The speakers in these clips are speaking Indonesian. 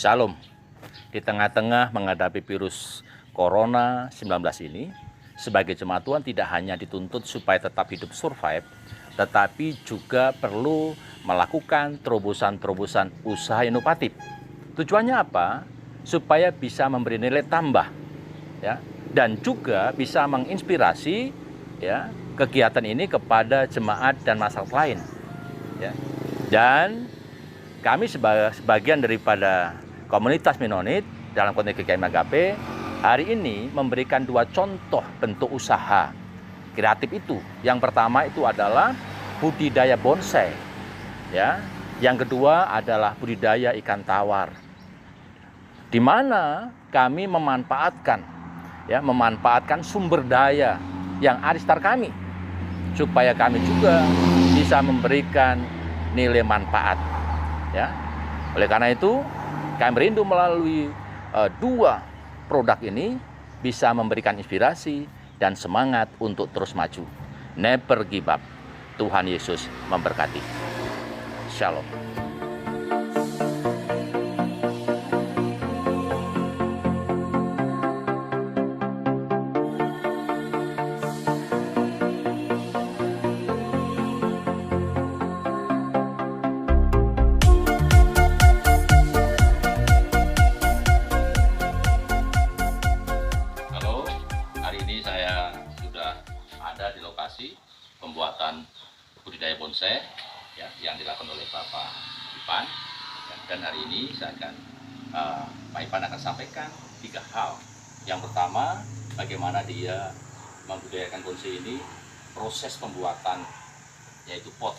Shalom. Di tengah-tengah menghadapi virus Corona 19 ini, sebagai jemaat Tuhan tidak hanya dituntut supaya tetap hidup survive, tetapi juga perlu melakukan terobosan-terobosan usaha inovatif. Tujuannya apa? Supaya bisa memberi nilai tambah, ya, dan juga bisa menginspirasi, ya, kegiatan ini kepada jemaat dan masyarakat lain, ya. Dan kami sebagian daripada komunitas Mennonite dalam konteks GKM Agape hari ini memberikan 2 contoh bentuk usaha kreatif itu. Yang pertama itu adalah budidaya bonsai, ya. Yang kedua adalah budidaya ikan tawar, di mana kami memanfaatkan sumber daya yang ada di sekitar kami supaya kami juga bisa memberikan nilai manfaat, ya. Oleh karena itu kami rindu melalui 2 produk ini bisa memberikan inspirasi dan semangat untuk terus maju. Never give up. Tuhan Yesus memberkati. Shalom. Ada di lokasi pembuatan budidaya bonsai, ya, yang dilakukan oleh Bapak Ipan, ya, dan hari ini saya akan Pak Ipan akan sampaikan 3 hal. Yang pertama, bagaimana dia membudidayakan bonsai ini, proses pembuatan yaitu pot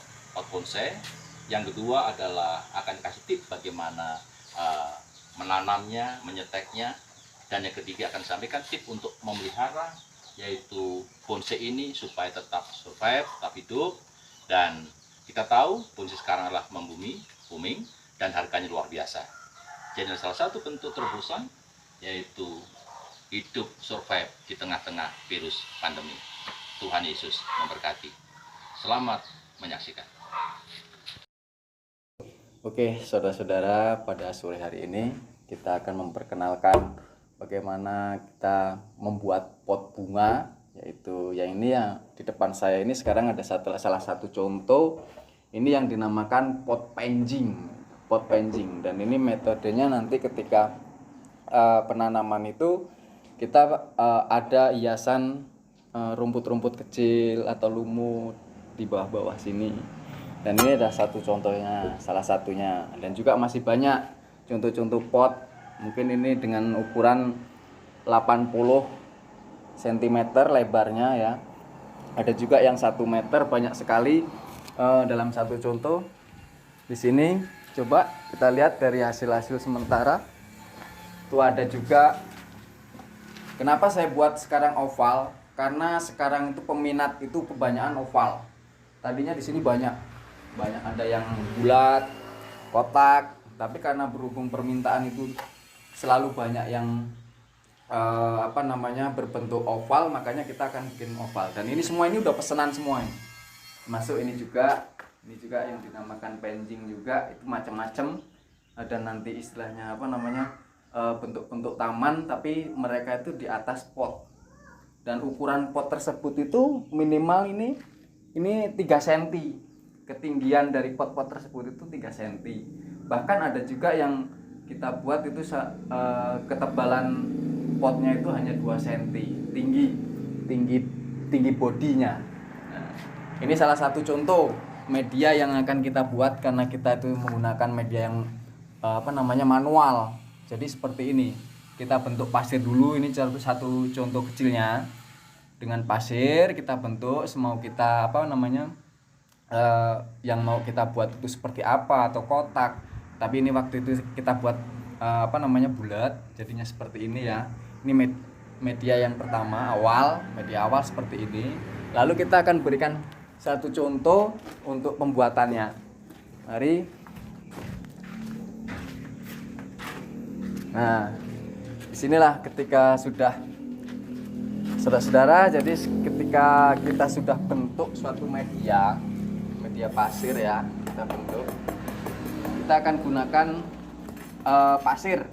bonsai. Yang kedua adalah akan kasih tips bagaimana menanamnya, menyeteknya, dan yang ketiga akan sampaikan tips untuk memelihara yaitu bonsai ini supaya tetap survive, tetap hidup. Dan kita tahu bonsai sekarang adalah booming dan harganya luar biasa. Jadi salah satu bentuk terobosan yaitu hidup survive di tengah-tengah virus pandemi. Tuhan Yesus memberkati. Selamat menyaksikan. Oke, saudara-saudara, pada sore hari ini kita akan memperkenalkan bagaimana kita membuat pot bunga, yaitu yang ini yang di depan saya ini sekarang ada salah satu contoh ini yang dinamakan pot painting, dan ini metodenya nanti ketika penanaman itu kita ada hiasan rumput-rumput kecil atau lumut di bawah-bawah sini, dan ini ada satu contohnya, salah satunya, dan juga masih banyak contoh-contoh pot. Mungkin ini dengan ukuran 80 cm lebarnya, ya. Ada juga yang 1 meter, banyak sekali dalam satu contoh. Di sini coba kita lihat dari hasil-hasil sementara. Itu ada juga. Kenapa saya buat sekarang oval? Karena sekarang itu peminat itu kebanyakan oval. Tadinya di sini banyak ada yang bulat, kotak, tapi karena berhubung permintaan itu selalu banyak yang berbentuk oval, makanya kita akan bikin oval. Dan ini semua ini udah pesanan semua ini. Masuk ini juga yang dinamakan painting juga, itu macam-macam. Ada nanti istilahnya bentuk-bentuk taman, tapi mereka itu di atas pot. Dan ukuran pot tersebut itu minimal ini 3 cm. Ketinggian dari pot-pot tersebut itu 3 cm. Bahkan ada juga yang kita buat itu ketebalan potnya itu hanya 2 cm tinggi bodinya. Nah, ini salah satu contoh media yang akan kita buat karena kita itu menggunakan media yang manual. Jadi seperti ini. Kita bentuk pasir dulu, ini satu contoh kecilnya. Dengan pasir kita bentuk semau kita yang mau kita buat itu seperti apa, atau kotak. Tapi ini waktu itu kita buat bulat, jadinya seperti ini, ya. Ini media yang pertama, media awal seperti ini. Lalu kita akan berikan satu contoh untuk pembuatannya. Mari. Nah, disinilah ketika sudah saudara-saudara, jadi ketika kita sudah bentuk suatu media pasir, ya, kita bentuk, kita akan gunakan pasir.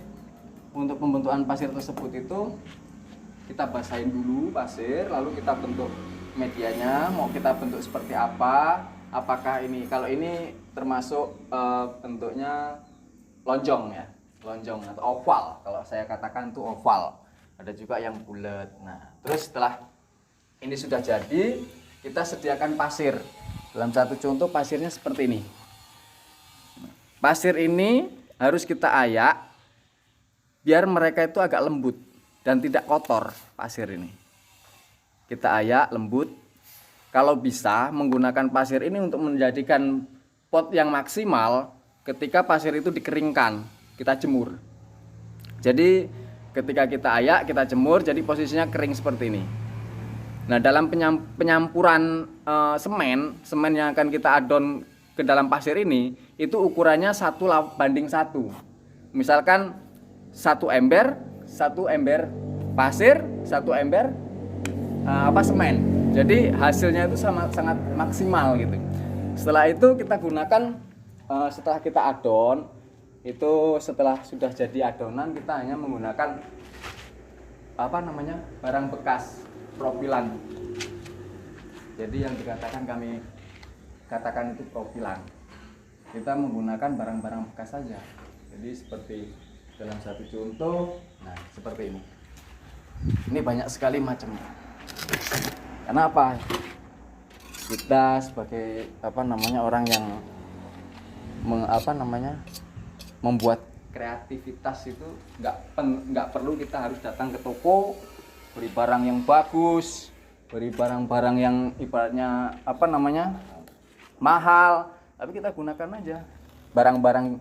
Untuk pembentukan pasir tersebut itu kita basahin dulu pasir, lalu kita bentuk medianya. Mau kita bentuk seperti apa? Apakah ini, kalau ini termasuk bentuknya lonjong ya, lonjong atau oval. Kalau saya katakan itu oval. Ada juga yang bulat. Nah, terus setelah ini sudah jadi, kita sediakan pasir. Dalam satu contoh pasirnya seperti ini. Pasir ini harus kita ayak biar mereka itu agak lembut dan tidak kotor pasir ini. Kita ayak lembut. Kalau bisa menggunakan pasir ini untuk menjadikan pot yang maksimal ketika pasir itu dikeringkan, kita jemur. Jadi ketika kita ayak, kita jemur, jadi posisinya kering seperti ini. Nah, dalam penyampuran semen yang akan kita adon ke dalam pasir ini, itu ukurannya 1:1. Misalkan 1 ember pasir, 1 ember semen. Jadi hasilnya itu sangat maksimal gitu. Setelah itu kita gunakan, setelah kita adon, itu setelah sudah jadi adonan, kita hanya menggunakan barang bekas profilan. Jadi yang kami katakan itu profilan. Kita menggunakan barang-barang bekas saja. Jadi seperti dalam satu contoh, nah seperti ini. Ini banyak sekali macamnya. Karena apa? Kita sebagai orang yang membuat kreativitas itu nggak perlu kita harus datang ke toko beli barang yang bagus, beli barang-barang yang ibaratnya mahal, tapi kita gunakan aja barang-barang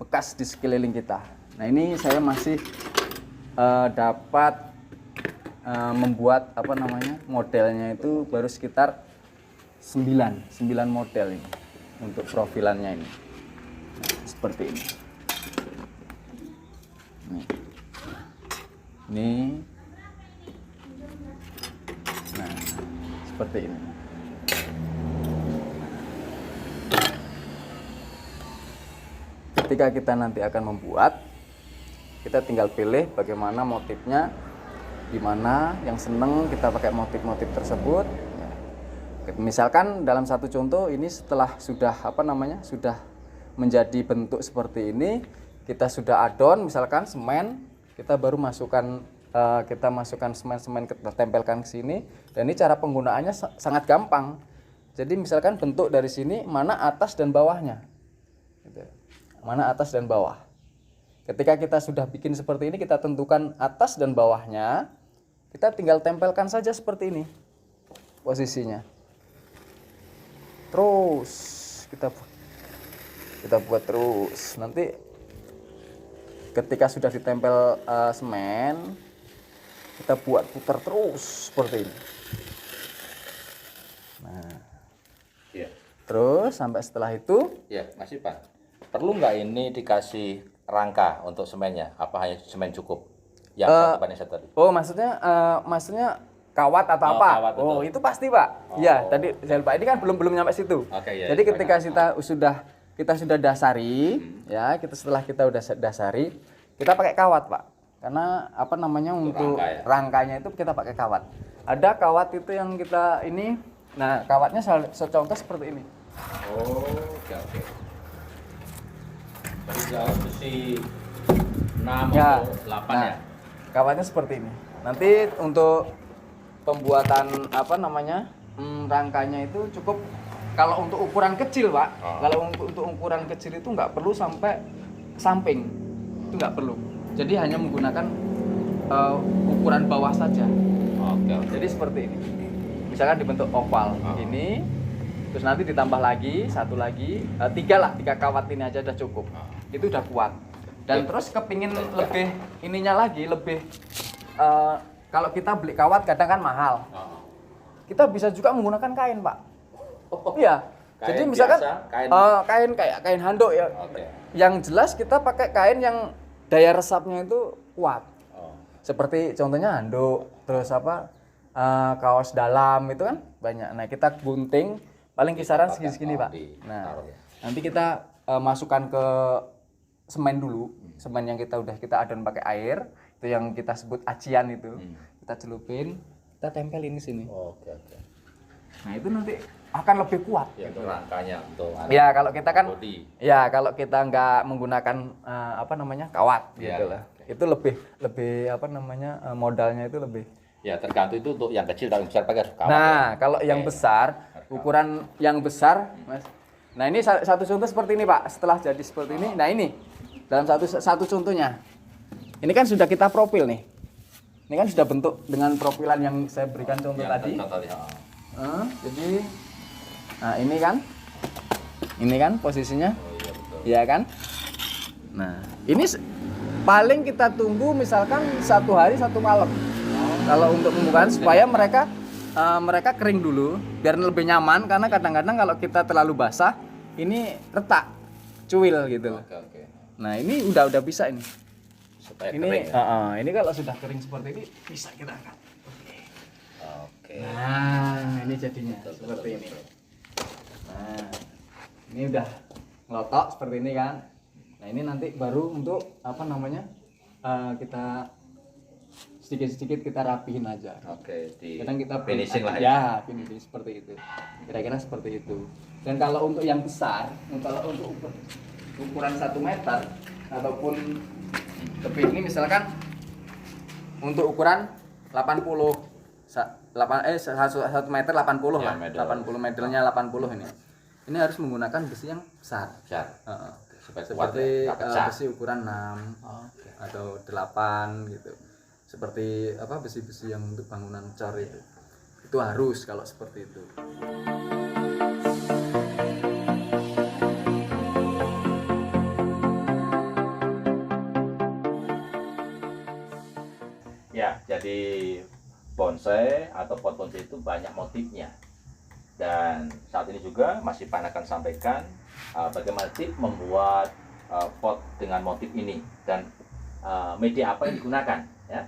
bekas di sekeliling kita. Nah, ini saya masih dapat membuat modelnya itu baru sekitar 9 model ini untuk profilannya ini. Nah, seperti ini. Ini. Nah, seperti ini. Ketika kita nanti akan membuat, kita tinggal pilih bagaimana motifnya, dimana yang seneng kita pakai motif-motif tersebut. Misalkan dalam satu contoh ini setelah sudah sudah menjadi bentuk seperti ini, kita sudah adon misalkan semen, kita baru masukkan semen kita tempelkan ke sini, dan ini cara penggunaannya sangat gampang. Jadi misalkan bentuk dari sini mana atas dan bawahnya, gitu. Mana atas dan bawah. Ketika kita sudah bikin seperti ini, kita tentukan atas dan bawahnya, kita tinggal tempelkan saja seperti ini posisinya. Terus kita buat terus. Nanti ketika sudah ditempel semen, kita buat putar terus seperti ini. Nah, ya. Terus sampai setelah itu, Ya, Mas Ipan, perlu nggak ini dikasih rangka untuk semennya? Apa hanya semen cukup? Yang satu banding satu tadi. Oh, maksudnya kawat atau apa? Kawat, oh, itu pasti, Pak. Iya, tadi saya lupa. Ini kan belum nyampe situ. Oke, ya, jadi ketika kita sudah dasari, ya, setelah kita udah dasari, kita pakai kawat, Pak. Karena untuk rangka, ya? rangkanya itu kita pakai kawat. Ada kawat itu yang kita ini. Nah, kawatnya secontoh seperti ini. Oh, oke. Jadi kalau besi 6 Ya. atau 8 Nah, ya? kawatnya seperti ini. Nanti untuk pembuatan rangkanya itu cukup, kalau untuk ukuran kecil, Pak. Kalau untuk ukuran kecil itu nggak perlu sampai samping, itu nggak perlu. Jadi hanya menggunakan ukuran bawah saja. Oke. Jadi seperti ini. Misalkan dibentuk oval ini, terus nanti ditambah lagi satu lagi, 3 kawat ini aja udah cukup. Itu udah kuat. Dan terus kepingin lebih ininya lagi, lebih kalau kita beli kawat kadang kan mahal. Kita bisa juga menggunakan kain, Pak. Iya. Kain Jadi misalkan biasa, kain kayak kain handuk ya. Oke. Yang jelas kita pakai kain yang daya resapnya itu kuat. Oh. Seperti contohnya handuk, terus kaos dalam itu kan banyak. Nah, kita gunting paling kisaran segini-segini, Pak. Nah, nanti kita masukkan ke semen dulu, semen yang kita adon pakai air, itu yang kita sebut acian itu, kita celupin, kita tempelin di sini. Oke, oke. Nah itu nanti akan lebih kuat. Ya, untuk rangkanya, untuk Ya kalau kita kan, body. ya kalau kita nggak menggunakan kawat Ya, gitu ya, lah, oke. itu lebih modalnya itu lebih. Ya tergantung itu untuk yang kecil dan yang besar pakai harus kawat. Nah kalau yang Oke. besar, ukuran yang besar, Mas. Nah ini satu contoh seperti ini Pak. Setelah jadi seperti ini, nah ini dalam satu contohnya. Ini kan sudah kita profil nih. Ini kan sudah bentuk dengan profilan yang saya berikan contoh Yang tadi. contoh tadi, Jadi, nah ini kan posisinya, Oh iya betul. ya kan? Nah ini paling kita tunggu misalkan 1 hari 1 malam. Kalau untuk pembukaan supaya mereka kering dulu biar lebih nyaman, karena kadang-kadang kalau kita terlalu basah ini retak, cuil gitu loh. Oke, oke. Nah ini udah bisa ini. Supaya Ini kering ya. ini kalau sudah kering seperti ini bisa kita angkat. Oke. Nah ini jadinya seperti ini. Nah ini udah ngelotok seperti ini kan. Nah ini nanti baru untuk kita sedikit-sedikit kita rapihin aja. Oke, di Kadang kita finishing lah ya. ya, finishing seperti itu. Kira-kira seperti itu. Dan kalau untuk yang besar, kalau untuk ukuran 1 meter ataupun lebih, ini misalkan untuk ukuran 1 meter 80 Ya, lah. meter. 80 meternya 80 ini. Ini harus menggunakan besi yang besar. Besar. Heeh. Supaya kuat Seperti ya, nggak pecah. besi ukuran 6 Oke. atau 8 gitu. Seperti besi-besi yang untuk bangunan cor itu harus kalau seperti itu. Ya, jadi bonsai atau pot bonsai itu banyak motifnya. Dan saat ini juga masih Pak akan sampaikan bagaimana tips membuat pot dengan motif ini dan media apa yang digunakan ya.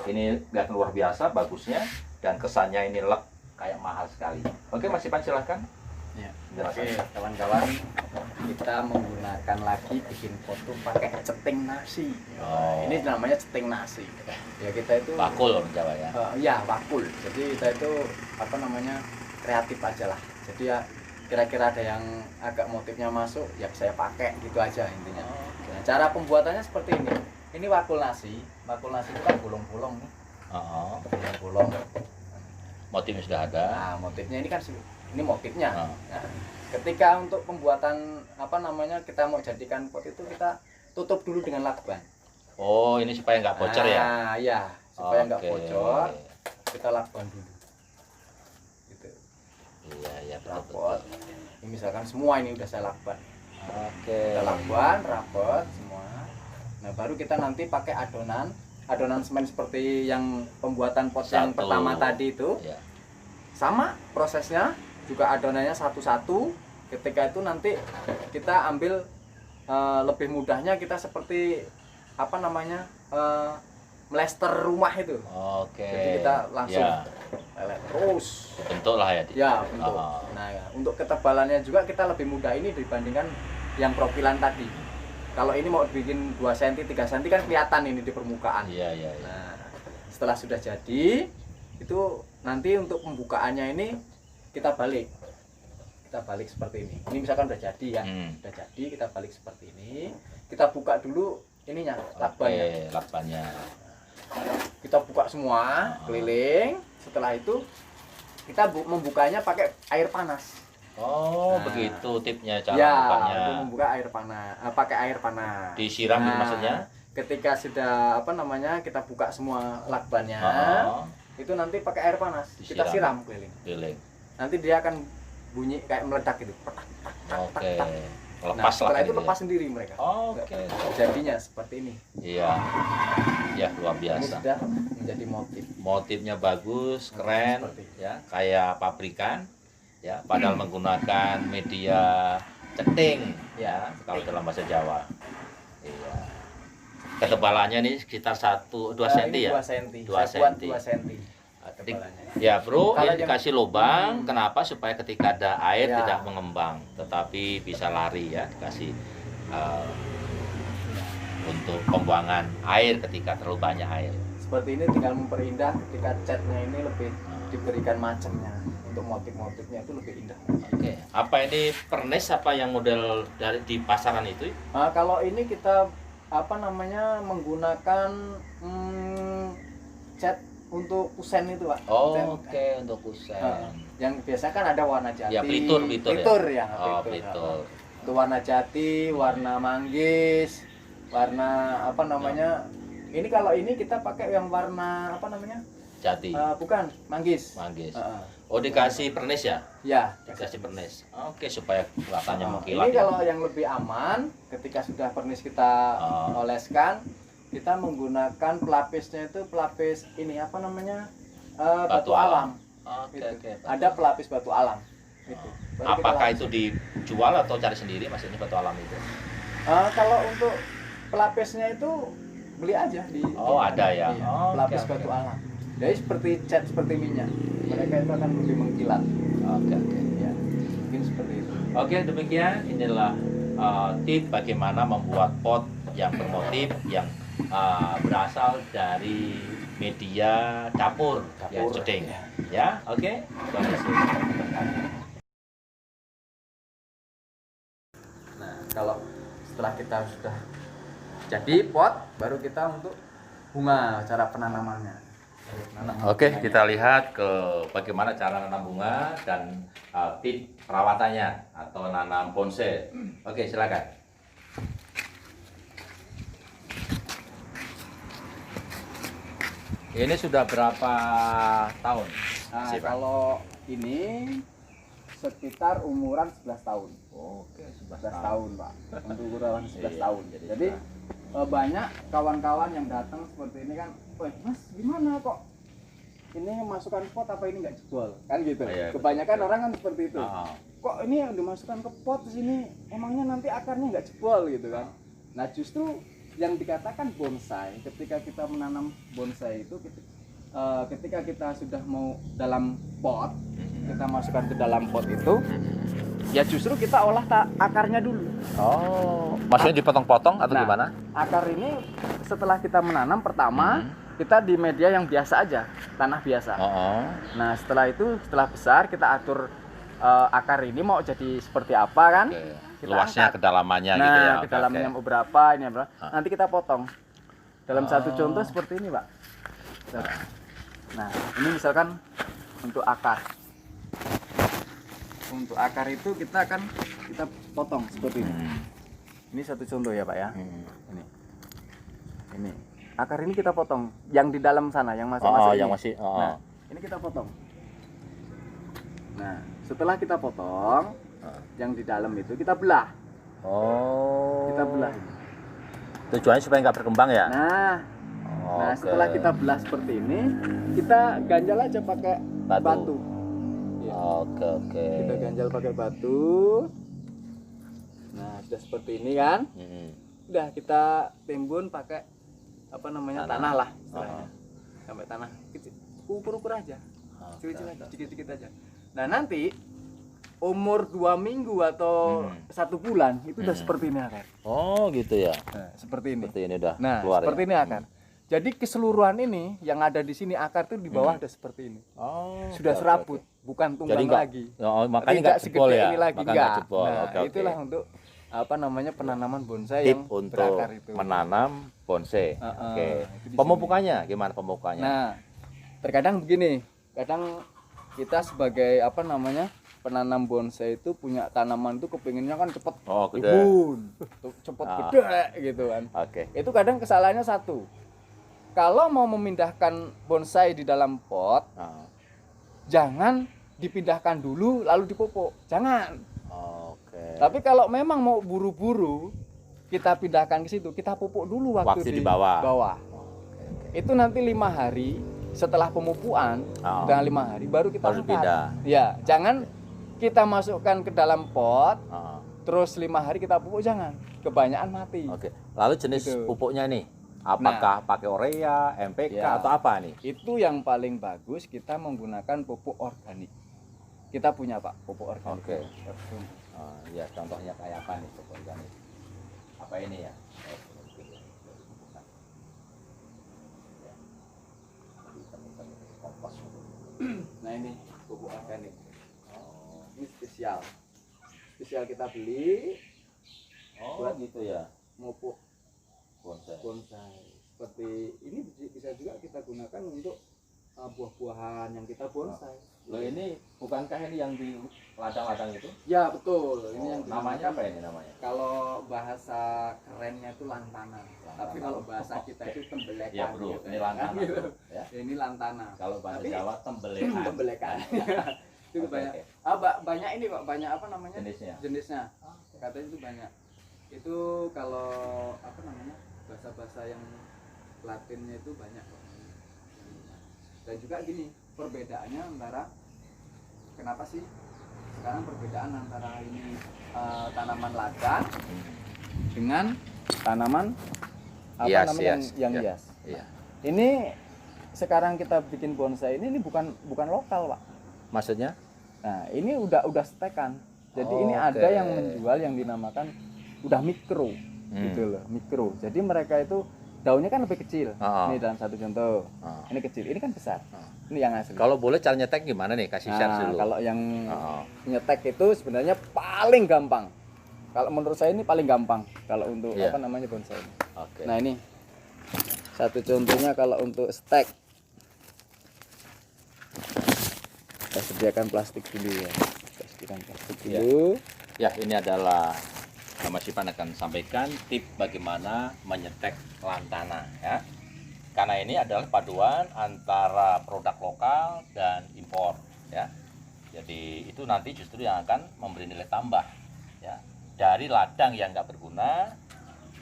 Ini kelihatan luar biasa bagusnya dan kesannya ini lek kayak mahal sekali. Oke, Mas Ipan silahkan. Ya. Jelaskan. Oke, kawan-kawan, kita menggunakan lagi bikin foto pakai ceting nasi. Oh. Ini namanya ceting nasi. Ya kita itu Bakul orang Jawa ya. ya bakul. Jadi kita itu kreatif aja lah. Jadi ya kira-kira ada yang agak motifnya masuk, ya saya pakai gitu aja intinya. Nah, cara pembuatannya seperti ini. Ini bakul nasi. Bakul nasi itu kan bolong-bolong nih. Bolong-bolong. Motifnya sudah ada. Nah, motifnya ini kan ini motifnya. Oh. Nah, ketika untuk pembuatan kita mau jadikan pot itu kita tutup dulu dengan lakban. Oh, ini supaya nggak bocor ya? Nah, ya, supaya nggak Oke. bocor, kita lakban dulu. Gitu. Iya, iya, Rapot. betul. Ini misalkan semua ini udah saya lakban. Oke. Kita lakban, rapot semua. Nah, baru kita nanti pakai adonan semen seperti yang pembuatan pot yang Satu. pertama tadi itu. Ya. Sama prosesnya, juga adonannya satu-satu. Ketika itu nanti kita ambil lebih mudahnya kita seperti melester rumah itu. Oke. Jadi kita langsung Ya, lelet terus. bentuk lah ya. Ya, bentuk. Oh. Nah, ya, untuk ketebalannya juga kita lebih mudah ini dibandingkan yang profilan tadi. Kalau ini mau bikin 2 cm, 3 cm kan kelihatan ini di permukaan. Iya, iya, iya. Nah, setelah sudah jadi, itu nanti untuk pembukaannya ini kita balik seperti ini. Ini misalkan udah jadi ya, udah jadi, kita balik seperti ini. Kita buka dulu ininya, lakbannya. Oke, lakbannya. Kita buka semua keliling. Setelah itu kita membukanya pakai air panas. Oh, Nah. begitu tipnya cara Ya, bukanya. untuk membuka air panas, pakai air panas. Disiram gitu maksudnya? Ketika sudah kita buka semua lakbannya, Oh, itu nanti pakai air panas. Kita Disiram. siram keliling. giling. Nanti dia akan bunyi kayak meledak gitu. Petak, tak, tak, Oke. tak, tak. Lepas Nah, setelah lah itu gitu lepas ya. sendiri mereka. Oke. Jadinya seperti ini. Iya. Ya, luar Ini biasa. sudah menjadi motif. Motifnya bagus, keren, Seperti itu. ya, kayak pabrikan, ya, padahal menggunakan media ceting, ya, kalau dalam bahasa Jawa. Iya. Ketebalannya nih sekitar 2 cm ya? 2 cm. 2 Saya buat cm. 2 cm. Ketebalannya. Ya bro, Kalau ini yang- dikasih lubang, kenapa? Supaya ketika ada air Ya. tidak mengembang, tetapi bisa lari ya, dikasih untuk pembuangan air ketika terlalu banyak air. Seperti ini tinggal memperindah ketika catnya ini lebih diberikan macamnya, untuk motif-motifnya itu lebih indah. Oke, apa ini pernes apa yang model dari di pasaran itu? Nah, kalau ini kita menggunakan cat untuk kusen itu, Pak. Oh, Kusen. oke, untuk kusen. Yang biasa kan ada warna jati. Ya, pelitur ya. Oh, pelitur. Itu warna jati, warna manggis, warna ini kalau ini kita pakai yang warna Jati. bukan, manggis. Manggis. Oh, dikasih pernes ya? Ya, Dikasih pernes. Oke, supaya kelihatannya mengkilat. ini kalau yang lebih aman, ketika sudah pernis kita oleskan, kita menggunakan pelapisnya itu pelapis ini batu alam. Oke, Gitu. oke. Ada pelapis batu alam. Gitu. Baru kita Apakah langsung. itu dijual atau cari sendiri maksudnya batu alam itu? Kalau untuk pelapisnya itu beli aja di Oh, ada ya. Iya, Oh, pelapis oke, batu oke. alam. Jadi seperti cat, seperti minyak. Mereka itu akan lebih mengkilat. Oke, oke. Ya, mungkin seperti itu. Oke, demikian inilah tip bagaimana membuat pot yang bermotif yang berasal dari media dapur, ya, Dapur, jeding. ya. Ya, oke. Terima kasih. Nah, kalau setelah kita sudah jadi pot, baru kita untuk bunga, cara penanamannya. Oke, kita lihat ke bagaimana cara nanam bunga dan tip perawatannya atau nanam bonsai. Oke, silakan. Ini sudah berapa tahun? Nah, sih, Pak? kalau ini sekitar umuran 11 tahun. Oke, 11 tahun, Pak. Untuk ukuran 11 Iya, tahun. Jadi banyak kawan-kawan yang datang seperti ini kan, "Weh, Mas, gimana kok ini masukkan pot apa ini nggak jebol?" Kan gitu. Iya, Kebanyakan betul. orang kan seperti itu. Kok ini yang dimasukkan ke pot sini, emangnya nanti akarnya nggak jebol gitu kan? Nah, justru yang dikatakan bonsai, ketika kita menanam bonsai itu ketika kita sudah mau dalam pot, kita masukkan ke dalam pot itu, ya justru kita olah akarnya dulu. Oh, maksudnya dipotong-potong atau Nah, gimana? akar ini setelah kita menanam pertama, kita di media yang biasa aja, tanah biasa. Oh, Nah, setelah itu, setelah besar kita atur akar ini mau jadi seperti apa kan? oke. Kita Luasnya, angkat. kedalamannya Nah, gitu ya. Oke, kedalamannya oke. mau berapa, ini berapa. Nanti kita potong. Dalam satu Oh. contoh seperti ini, Pak. Nah, ini misalkan untuk akar. Untuk akar itu kita potong seperti ini. Ini satu contoh ya, Pak ya. Ini. Akar ini kita potong. Yang di dalam sana, yang masuk-masuk ini. yang masih. Nah, ini kita potong. Nah, setelah kita potong, yang di dalam itu kita belah. Oh. Kita belah ini. Tujuannya supaya nggak berkembang ya? Nah, Oke. setelah kita belah seperti ini, kita ganjal aja pakai batu. Ya. Oke, oke. Kita ganjal pakai batu. Nah, sudah seperti ini kan? Udah kita timbun pakai tanah lah istilahnya. Sampai tanah kecil, ukur-ukur aja. Kecil-kecil aja, sedikit-sedikit aja. Nah, nanti umur 2 minggu atau 1 bulan itu udah seperti ini akar. Oh, gitu ya. Nah, seperti ini. Seperti ini udah Nah, keluar seperti ya? ini akar. Jadi keseluruhan ini yang ada di sini akar tuh di bawah udah seperti ini. Oh, Sudah oke, serabut, oke. bukan Jadi tunggang nggak- lagi. Oh, makanya Tidak nggak jebol segede ya? ini lagi Makanya enggak. nggak jebol. Nah, Oke, oke. itulah untuk penanaman bonsai Tip yang untuk berakar itu. menanam bonsai. Oke. itu di Pemupukannya gimana pemupukannya? Nah, terkadang begini, kadang kita sebagai penanam bonsai itu punya tanaman itu kepinginnya kan cepet Oh, gede. timbun, cepet gede gitu kan. Oke. Itu kadang kesalahannya satu. Kalau mau memindahkan bonsai di dalam pot, jangan dipindahkan dulu lalu dipupuk. Jangan. Oke. Tapi kalau memang mau buru-buru kita pindahkan ke situ, kita pupuk dulu waktu di bawah. Oke. Itu nanti 5 hari setelah pemupukan, dengan 5 hari baru kita Baru angkat. pindah. Ya, jangan kita masukkan ke dalam pot, Ah, terus 5 hari kita pupuk, jangan. Kebanyakan mati. Oke. Lalu jenis Gitu. pupuknya nih, apakah pakai urea, MPK Ya. atau apa nih? Itu yang paling bagus kita menggunakan pupuk organik. Kita punya, Pak, pupuk organik. Oke. Ya, contohnya kayak apa nih pupuk organik? Apa ini ya? Nah ini pupuk organik. Ini spesial kita beli buat gitu ya. pupuk Bonsai. bonsai. Seperti ini bisa juga kita gunakan untuk buah-buahan yang kita bonsai. Loh ini bukankah ini yang di ladang-ladang itu? Ya betul. Ini yang Namanya apa ini namanya? Kalau bahasa kerennya itu lantana. Tapi kalau bahasa kita itu tembelekan. Ya bro, gitu, ini kan? lantana. Gitu. Bro, ya. Ini lantana. Kalau bahasa Tapi- Jawa tembelekan. Tembelekan. Itu Oke, banyak. oke. Banyak ini kok, banyak apa namanya? Jenisnya. Jenisnya. Katanya itu banyak. Itu kalau apa namanya? Bahasa-bahasa yang Latinnya itu banyak kok. Dan juga gini, perbedaannya antara kenapa sih sekarang perbedaan antara ini tanaman ladang dengan tanaman apa Hias, namanya hias. yang Ya. hias. Iya. Ini sekarang kita bikin bonsai ini bukan lokal, Pak. Maksudnya? Nah, ini udah stekan. Jadi ini Oke. ada yang menjual yang dinamakan udah mikro. Gitu loh, mikro. Jadi mereka itu daunnya kan lebih kecil. Oh. Ini dalam satu contoh. Oh. Ini kecil, ini kan besar. Oh. Ini yang asli. Kalau boleh cara nyetek gimana nih? Kasih share Nah, dulu. kalau yang Oh. nyetek itu sebenarnya paling gampang. Kalau menurut saya ini paling gampang kalau untuk Iya. apa namanya bonsai ini. Oke. Nah, ini satu contohnya kalau untuk stek. Kita sediakan plastik dulu ya. Kita sediakan plastik Iya. dulu. Ya, ini adalah Mas Ipan akan sampaikan tip bagaimana menyetek lantana ya. Karena ini adalah paduan antara produk lokal dan impor ya. Jadi itu nanti justru yang akan memberi nilai tambah ya. Dari ladang yang nggak berguna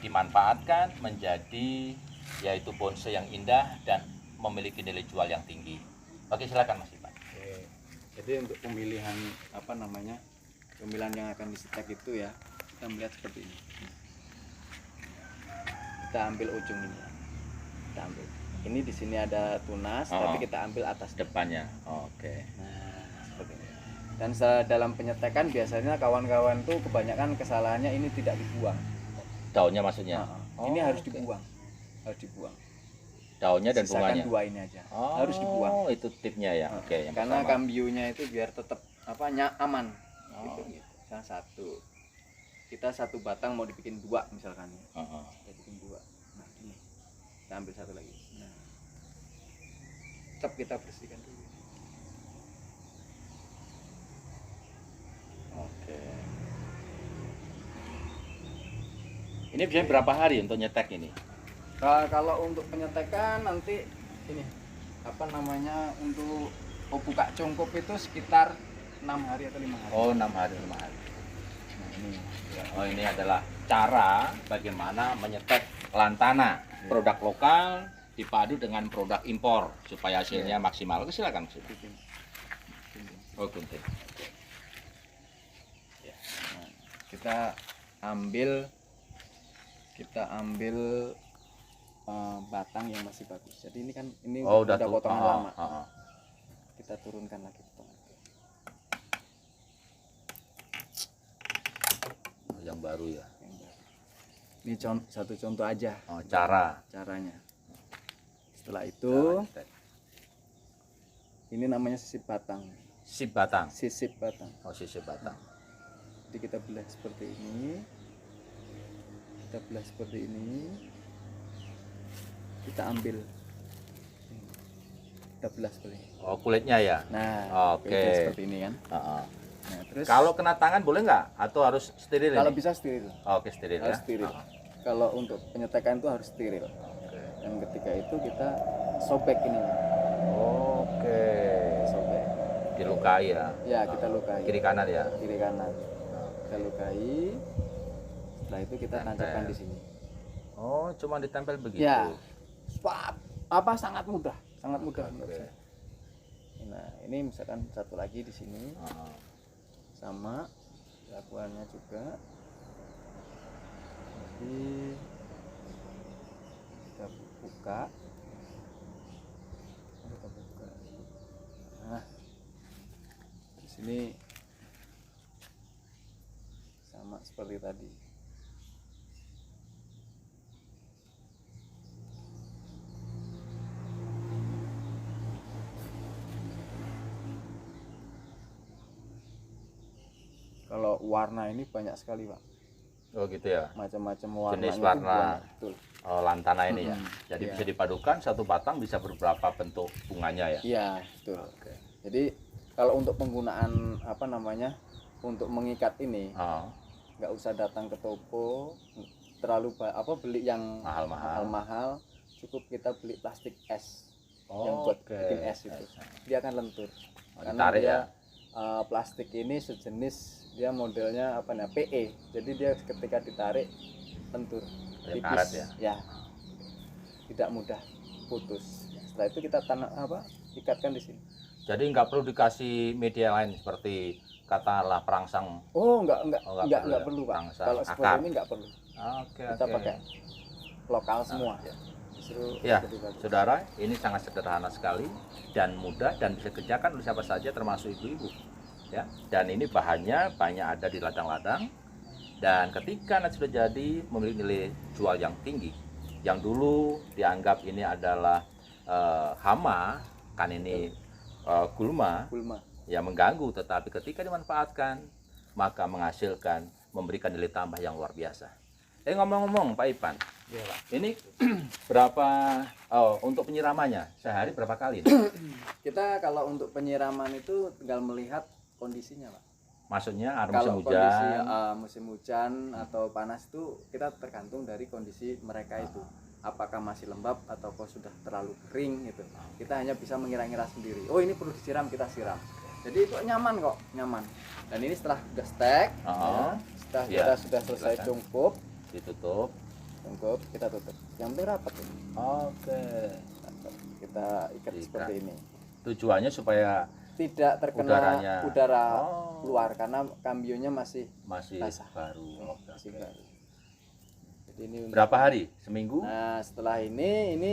dimanfaatkan menjadi yaitu bonsai yang indah dan memiliki nilai jual yang tinggi. Oke, silakan Mas Ipan. Oke. Jadi untuk pemilihan apa namanya? Pemilihan yang akan disetek itu ya, kita melihat seperti ini. Kita ambil ujung ini. Kita ambil. Ini di sini ada tunas, Oh. tapi kita ambil atas depan. Depannya. Oke. Nah, seperti ini. Dan dalam penyetekan biasanya kawan-kawan tuh kebanyakan kesalahannya ini tidak dibuang. Daunnya maksudnya. Nah, ini harus oke. dibuang. Harus dibuang. Daunnya dan Sisakan bunganya. dua ini aja. Oh, Harus dibuang. itu tipnya ya. Nah, Oke, yang karena pertama. kambiunya itu biar tetap aman. Oh. Gitu. Misalnya satu. Kita satu batang mau dibikin dua misalkan. Heeh. Kita bikin dua. Nah, ini. Kita ambil satu lagi. Nah. Tetap kita bersihkan dulu. Oke. Ini biasanya berapa hari untuk nyetek ini? Kalau untuk penyetekan nanti ini apa namanya untuk buka cungkup itu sekitar 6 hari atau 5 hari. Oh, 6 hari, 5 hari. Nah, ini. Oh, ini adalah cara bagaimana menyetek lantana produk lokal dipadu dengan produk impor supaya hasilnya maksimal. Oke, silakan. Bikin. Oh, gunting. Nah, kita ambil batang yang masih bagus. Jadi ini kan ini Oh, udah potongan oh, lama. oh, oh. Kita turunkan lagi potongan. Oh, yang baru ya. Yang baru. Ini satu contoh aja Oh, cara. caranya. Setelah itu ini namanya sisip batang. Sip batang. Sisip batang. Oh, sisip batang. Jadi kita belah seperti ini. Kita belah seperti ini. Kita ambil. Kita belah seperti ini. Oh, kulitnya ya. Nah, Oke. kulitnya seperti ini kan. Heeh. Nah, terus Kalau kena tangan boleh nggak? Atau harus steril kalau ini? bisa steril. Oh, oke, steril Harus ya. steril. Oh, Kalau untuk penyetekan itu harus steril. oke. Dan ketika itu kita sobek ini. Oke. Sobek. Dilukai ya. Ya, kita lukai. Kiri kanan ya. Kiri kanan. Kita lukai. Setelah itu kita tancapkan di sini. Oh, cuma ditempel begitu. Ya. Sangat mudah menurut Oke. saya. Nah, ini misalkan satu lagi di sini Oh. sama lakuannya juga. Jadi kita buka. Nah, di sini sama seperti tadi. Kalau warna ini banyak sekali Pak, Oh gitu ya. macam-macam warna. Jenis warna. Betul. Lantana ini ya. Jadi Iya. bisa dipadukan satu batang bisa beberapa bentuk bunganya ya. Iya betul. Oke. Jadi kalau untuk penggunaan apa namanya, untuk mengikat ini Oh, nggak usah datang ke toko terlalu beli yang mahal-mahal. mahal, cukup kita beli plastik es yang Oh, buat oke. bikin es itu, dia akan lentur. Oh, Karena ditarik dia ya. plastik ini sejenis, dia modelnya apa namanya, PE, jadi dia ketika ditarik lentur, Kayak tipis, karet ya. ya tidak mudah putus. Setelah itu kita ikatkan di sini. Jadi nggak perlu dikasih media lain seperti katakanlah perangsang. Oh enggak Oh, nggak enggak perlu perlu ya? Pak. Perangsang Kalau akar. seperti ini enggak perlu. Oke, Kita oke. pakai lokal semua. ya. Justru Ya, lebih bagus. saudara, ini sangat sederhana sekali dan mudah dan bisa dikerjakan oleh siapa saja termasuk ibu-ibu. Ya, dan ini bahannya banyak ada di ladang-ladang dan ketika nanti sudah jadi memiliki nilai jual yang tinggi. Yang dulu dianggap ini adalah hama, kan ini gulma Gulma. yang mengganggu, tetapi ketika dimanfaatkan maka menghasilkan memberikan nilai tambah yang luar biasa. Ngomong-ngomong Pak Ipan, Iya, Pak. ini berapa untuk penyiramannya sehari berapa kali? Kita kalau untuk penyiraman itu tinggal melihat kondisinya, Pak. Maksudnya musim Kalau kondisi hujan. musim hujan atau panas itu kita tergantung dari kondisi mereka itu. Apakah masih lembab atau kok sudah terlalu kering gitu. Kita hanya bisa mengira-ngira sendiri. Oh, ini perlu disiram, kita siram. Jadi itu nyaman kok, nyaman. Dan ini setelah sudah stek, ya, setelah Iya, kita sudah selesai silakan. cungkup, Ditutup. kita tutup. Yang penting rapat ini. Oke. Rapat. Kita ikat Diikat. seperti ini. Tujuannya supaya Tidak terkena Udaranya. udara Oh. luar karena kambionya masih masih basah. baru. Oke, Masih oke. baru. Jadi ini untuk- Berapa hari? Seminggu? Nah, setelah ini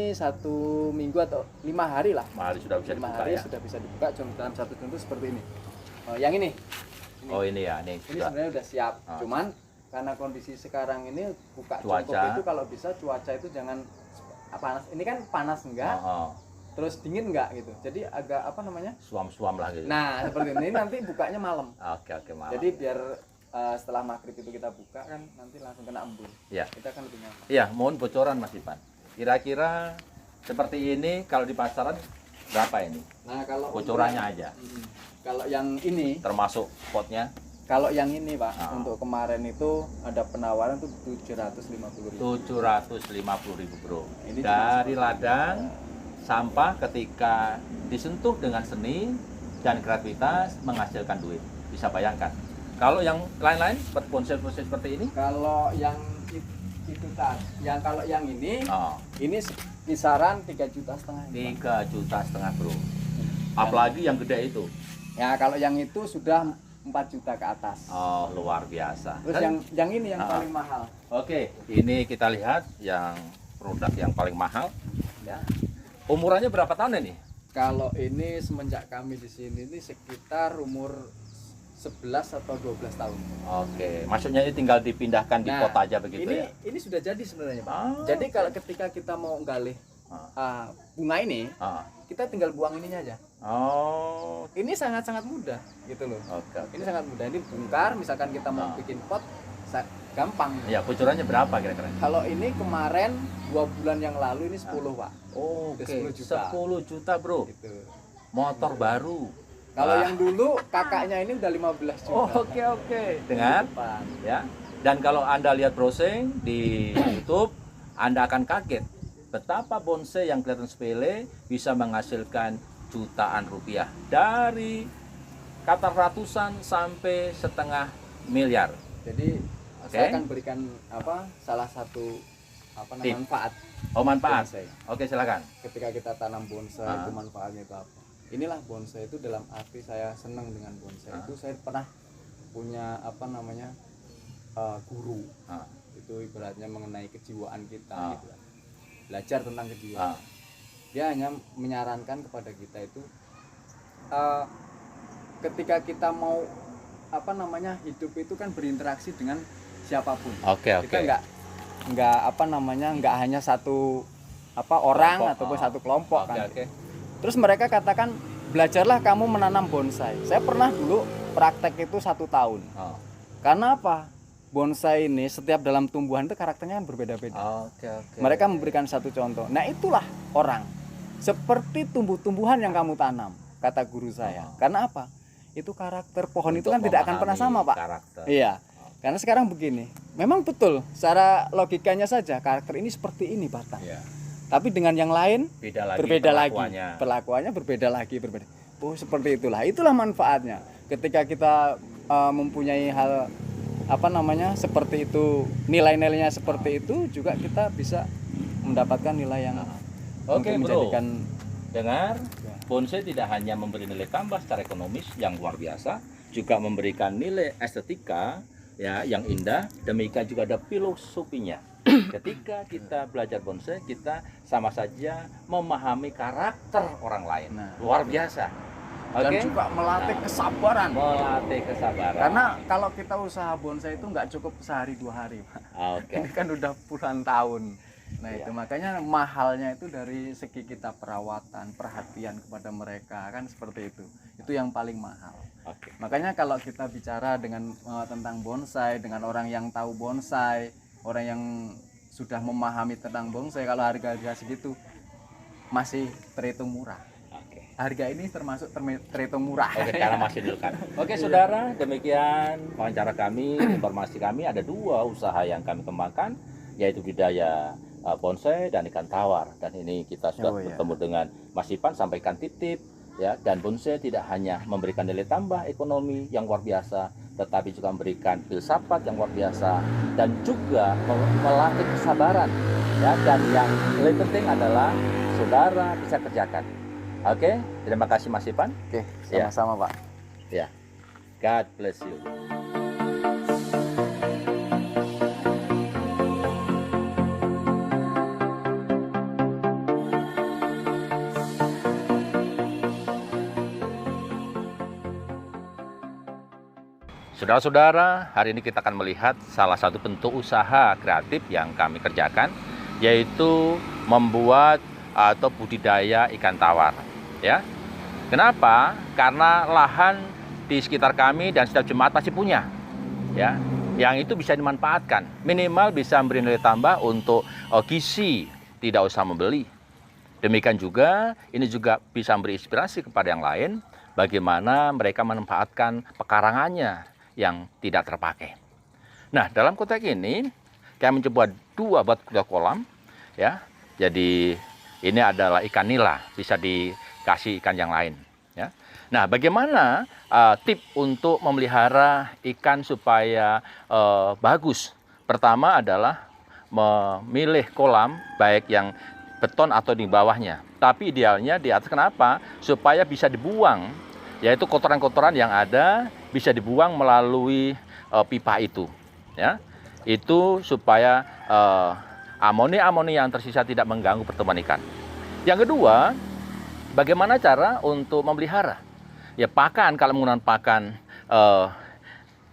1 minggu atau 5 hari lah. Hari sudah bisa 5 dibuka hari ya. sudah bisa dibuka dalam satu contoh seperti ini. Yang ini Oh ini ya, ini ini sudah. sebenarnya udah siap. Ah. Cuman karena kondisi sekarang ini buka Cuaca. cungkup itu kalau bisa cuaca itu jangan panas. Ini kan panas enggak, Oh, terus dingin enggak gitu. Jadi agak apa namanya? suam-suam lah gitu. Nah, seperti ini nanti bukanya malam. Oke, malam. Jadi biar setelah maghrib itu kita buka kan nanti langsung kena embun. Ya. Kita kan lebih nyaman. Iya, mohon bocoran Mas Ipan. Kira-kira seperti ini kalau di pasaran berapa ini? Nah, kalau Bocorannya untuk- aja. Kalau yang ini, Termasuk potnya kalau yang ini Pak, Ah. untuk kemarin itu ada penawaran tuh 750.000. 750.000 bro. Ini Dari cuma- ladang sampah ketika disentuh dengan seni dan kreativitas menghasilkan duit. Bisa bayangkan. Kalau yang lain-lain seperti bonsai-bonsai seperti ini, Kalau yang itu kalau yang ini oh, kisaran 3,5 juta. 3,5 juta bro. Apalagi yang gede itu. Ya, kalau yang itu sudah 4 juta ke atas. Oh, luar biasa. Terus Dan- yang ini yang Ah. paling mahal. Oke, ini kita lihat yang produk yang paling mahal. Ya. Umurannya berapa tahun ini? Kalau ini semenjak kami di sini ini sekitar umur 11 atau 12 tahun. Oke, maksudnya ini tinggal dipindahkan di Nah, pot aja begitu ini ya? ini sudah jadi sebenarnya, Pak. Ah, Jadi kalau ketika kita mau galih bunga ini, Ah. kita tinggal buang ininya aja. Oh, Ini sangat-sangat mudah gitu loh. oke. Ini sangat mudah. Ini bongkar, misalkan kita mau Ah. bikin pot, gampang. Ya, bocorannya berapa kira-kira? Kalau ini kemarin 2 bulan yang lalu ini 10, Pak. Oh, Udah oke. 10 juta. 10 juta, bro. Gitu. Motor baru. Kalau Wah. yang dulu kakaknya ini udah 15 Oh, juta. oke. Dengan Depan. ya. Dan kalau Anda lihat browsing di YouTube, Anda akan kaget betapa bonsai yang kelihatan sepele bisa menghasilkan jutaan rupiah dari kata ratusan sampai setengah miliar. Jadi Oke. saya akan berikan salah satu Tip. manfaat Oh, manfaat. bonsai. Oke, silakan. Ketika kita tanam bonsai Ah. itu manfaatnya itu apa? Inilah bonsai itu dalam arti saya senang dengan bonsai Ah. itu saya pernah punya guru. Ah. Itu ibaratnya mengenai kejiwaan kita Ah. gitu kan. Belajar tentang kejiwaan. Ah. Dia hanya menyarankan kepada kita itu ketika kita mau hidup itu kan berinteraksi dengan siapapun. Oke, Kita nggak hanya satu orang Kelompok, ataupun oh. satu kelompok Oke, kan. oke. Terus mereka katakan belajarlah kamu menanam bonsai. Saya pernah dulu praktek itu 1 tahun. Oh. Karena apa? Bonsai ini setiap dalam tumbuhan itu karakternya kan berbeda-beda. Oke, oke. Mereka memberikan satu contoh. Nah, itulah orang. Seperti tumbuh-tumbuhan yang kamu tanam, kata guru saya. Karena apa? Itu karakter pohon itu kan tidak akan pernah sama, Pak. Karakter. Iya. Karena sekarang begini. Memang betul, secara logikanya saja karakter ini seperti ini batang. Iya. Tapi dengan yang lain berbeda lagi. Perlakuannya berbeda lagi, berbeda. Oh, seperti itulah. Itulah manfaatnya. Ketika kita mempunyai hal seperti itu, nilai-nilainya seperti itu, juga kita bisa mendapatkan nilai yang Oke, untuk menjadikan dengar, bonsai tidak hanya memberi nilai tambah secara ekonomis yang luar biasa, juga memberikan nilai estetika ya yang indah. Demikian juga ada filosofinya. Ketika kita belajar bonsai, kita sama saja memahami karakter orang lain. Luar biasa. Dan juga melatih kesabaran. Melatih kesabaran. Karena kalau kita usaha bonsai itu nggak cukup sehari 2 hari, Pak. Oke. Ini kan udah puluhan tahun. Nah, itu makanya mahalnya itu dari segi kita perawatan, perhatian kepada mereka, kan seperti itu. Itu yang paling mahal. Oke. Makanya kalau kita bicara dengan tentang bonsai dengan orang yang tahu bonsai, orang yang sudah memahami tentang bonsai, kalau harga-harga segitu masih terhitung murah. Harga ini termasuk terhitung murah. Oke, karena masih dulu kan. Oke, saudara, demikian wawancara kami, informasi kami. Ada 2 usaha yang kami kembangkan, yaitu budidaya bonsai dan ikan tawar. Dan ini kita sudah bertemu dengan Mas Ipan, sampaikan tip-tip ya. Dan bonsai tidak hanya memberikan nilai tambah ekonomi yang luar biasa, tetapi juga memberikan filsafat yang luar biasa dan juga melatih kesabaran ya. Dan yang lebih penting adalah saudara bisa kerjakan. Oke, terima kasih Mas Ipan. Oke, sama-sama Pak. Ya, God bless you. Saudara-saudara, hari ini kita akan melihat salah satu bentuk usaha kreatif yang kami kerjakan, yaitu membuat atau budidaya ikan tawar. Ya, kenapa? Karena lahan di sekitar kami dan setiap jemaat pasti punya, ya, yang itu bisa dimanfaatkan. Minimal bisa memberi nilai tambah untuk gizi, tidak usah membeli. Demikian juga, ini juga bisa memberi inspirasi kepada yang lain, bagaimana mereka memanfaatkan pekarangannya yang tidak terpakai. Nah, dalam konteks ini, kami mencoba 2 buat kolam, ya. Jadi ini adalah ikan nila, bisa dikasih ikan yang lain. Ya. Nah, bagaimana tip untuk memelihara ikan supaya bagus? Pertama adalah memilih kolam, baik yang beton atau di bawahnya. Tapi idealnya di atas, kenapa? Supaya bisa dibuang, yaitu kotoran-kotoran yang ada bisa dibuang melalui pipa itu. Ya. Itu supaya amoni-amoni yang tersisa tidak mengganggu pertumbuhan ikan. Yang kedua, bagaimana cara untuk memelihara? Ya, pakan, kalau menggunakan pakan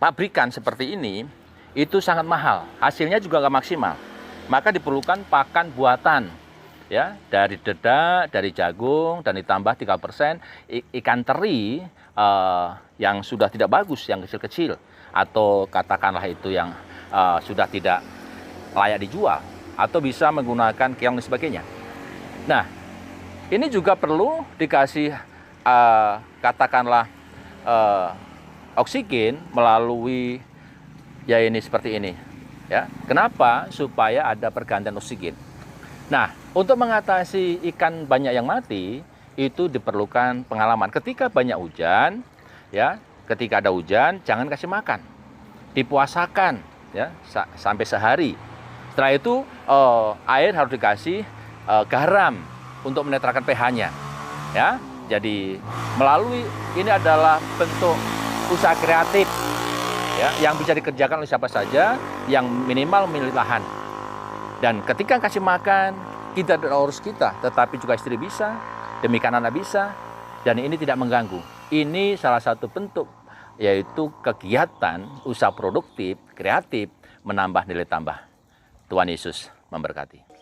pabrikan seperti ini, itu sangat mahal. Hasilnya juga nggak maksimal. Maka diperlukan pakan buatan, ya, dari dedak, dari jagung, dan ditambah 3% ikan teri yang sudah tidak bagus, yang kecil-kecil, atau katakanlah itu yang sudah tidak layak dijual, atau bisa menggunakan keong dan sebagainya. Nah, ini juga perlu dikasih katakanlah oksigen melalui ya ini seperti ini, ya. Kenapa? Supaya ada pergantian oksigen. Nah, untuk mengatasi ikan banyak yang mati itu diperlukan pengalaman. Ketika banyak hujan, ya, ketika ada hujan jangan kasih makan, dipuasakan, ya, sampai sehari. Setelah itu air harus dikasih garam untuk menetralkan pH-nya, ya. Jadi melalui ini adalah bentuk usaha kreatif, ya, yang bisa dikerjakan oleh siapa saja yang minimal memiliki lahan. Dan ketika kasih makan, kita tidak urus kita, tetapi juga istri bisa, demikian anak bisa, dan ini tidak mengganggu. Ini salah satu bentuk, yaitu kegiatan usaha produktif, kreatif, menambah nilai tambah. Tuhan Yesus memberkati.